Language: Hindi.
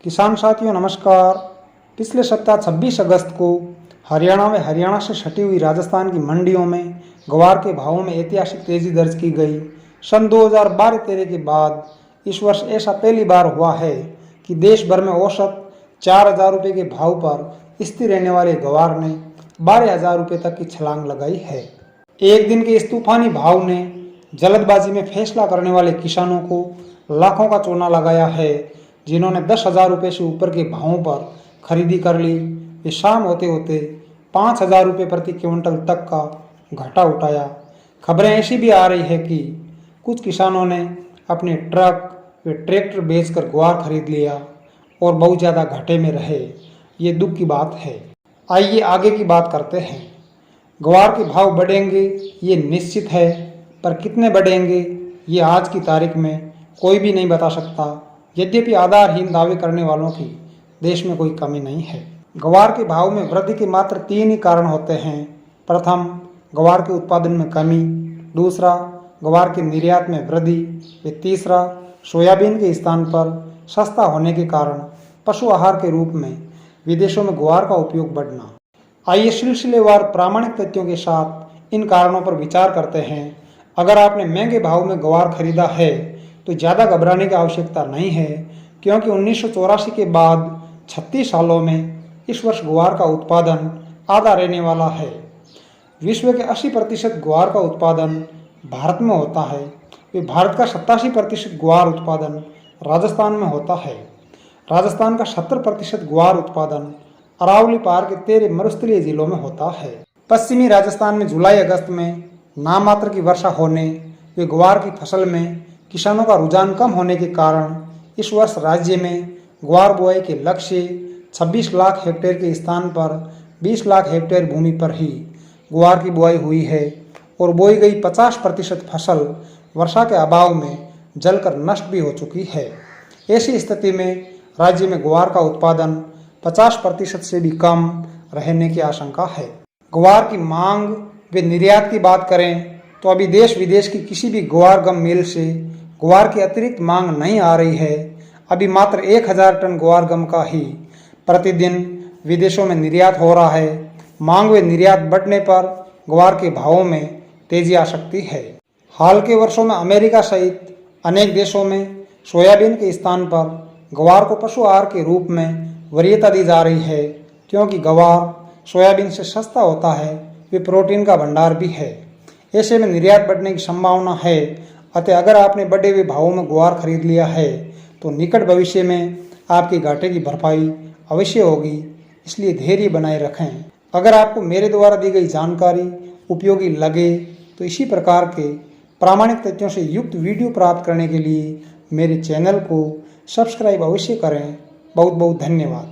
किसान साथियों नमस्कार। पिछले सप्ताह 26 अगस्त को हरियाणा से सटी हुई राजस्थान की मंडियों में ग्वार के भावों में ऐतिहासिक तेजी दर्ज की गई। सन 2012-13 के बाद इस वर्ष ऐसा पहली बार हुआ है कि देश भर में औसत 4,000 रुपये के भाव पर स्थिर रहने वाले ग्वार ने 12,000 रुपये तक की छलांग लगाई है। एक दिन के इस तूफानी भाव ने जल्दबाजी में फैसला करने वाले किसानों को लाखों का चूना लगाया है, जिन्होंने 10,000 रुपये से ऊपर के भावों पर खरीदी कर ली। वे शाम होते होते 5,000 रुपये प्रति क्विंटल तक का घाटा उठाया। खबरें ऐसी भी आ रही है कि कुछ किसानों ने अपने ट्रक व ट्रैक्टर बेचकर ग्वार खरीद लिया और बहुत ज़्यादा घाटे में रहे। ये दुख की बात है। आइए आगे की बात करते हैं। ग्वार के भाव बढ़ेंगे ये निश्चित है, पर कितने बढ़ेंगे ये आज की तारीख में कोई भी नहीं बता सकता। यद्यपि आधारहीन दावे करने वालों की देश में कोई कमी नहीं है। ग्वार के भाव में वृद्धि के मात्र 3 ही कारण होते हैं। प्रथम, ग्वार के उत्पादन में कमी। दूसरा, ग्वार के निर्यात में वृद्धि। व तीसरा, सोयाबीन के स्थान पर सस्ता होने के कारण पशु आहार के रूप में विदेशों में ग्वार का उपयोग बढ़ना। आइए सिलसिलेवार प्रामाणिक तथ्यों के साथ इन कारणों पर विचार करते हैं। अगर आपने महंगे भाव में ग्वार खरीदा है तो ज़्यादा घबराने की आवश्यकता नहीं है, क्योंकि 1984 के बाद 36 सालों में इस वर्ष ग्वार का उत्पादन आधा रहने वाला है। विश्व के 80% ग्वार का उत्पादन भारत में होता है। वे भारत का 87% ग्वार उत्पादन राजस्थान में होता है। राजस्थान का 70% ग्वार उत्पादन अरावली पार के 13 मरुस्थलीय जिलों में होता है। पश्चिमी राजस्थान में जुलाई अगस्त में नाममात्र की वर्षा होने व ग्वार की फसल में किसानों का रुझान कम होने के कारण इस वर्ष राज्य में ग्वार बुआई के लक्ष्य 26 लाख हेक्टेयर के स्थान पर 20 लाख हेक्टेयर भूमि पर ही ग्वार की बुआई हुई है और बोई गई 50% फसल वर्षा के अभाव में जलकर नष्ट भी हो चुकी है। ऐसी स्थिति में राज्य में ग्वार का उत्पादन 50% से भी कम रहने की आशंका है। ग्वार की मांग व निर्यात की बात करें तो अभी देश विदेश की किसी भी ग्वार गम मिल से ग्वार की अतिरिक्त मांग नहीं आ रही है। अभी मात्र 1,000 टन ग्वार गम का ही प्रतिदिन विदेशों में निर्यात हो रहा है। मांग व निर्यात बढ़ने पर ग्वार के भावों में तेजी आ सकती है। हाल के वर्षों में अमेरिका सहित अनेक देशों में सोयाबीन के स्थान पर ग्वार को पशु आहार के रूप में वरीयता दी जा रही है, क्योंकि ग्वार सोयाबीन से सस्ता होता है वे प्रोटीन का भंडार भी है। ऐसे में निर्यात बढ़ने की संभावना है। अतः अगर आपने बढ़े हुए भावों में ग्वार खरीद लिया है तो निकट भविष्य में आपके घाटे की भरपाई अवश्य होगी, इसलिए धैर्य बनाए रखें। अगर आपको मेरे द्वारा दी गई जानकारी उपयोगी लगे तो इसी प्रकार के प्रामाणिक तथ्यों से युक्त वीडियो प्राप्त करने के लिए मेरे चैनल को सब्सक्राइब अवश्य करें। बहुत बहुत धन्यवाद।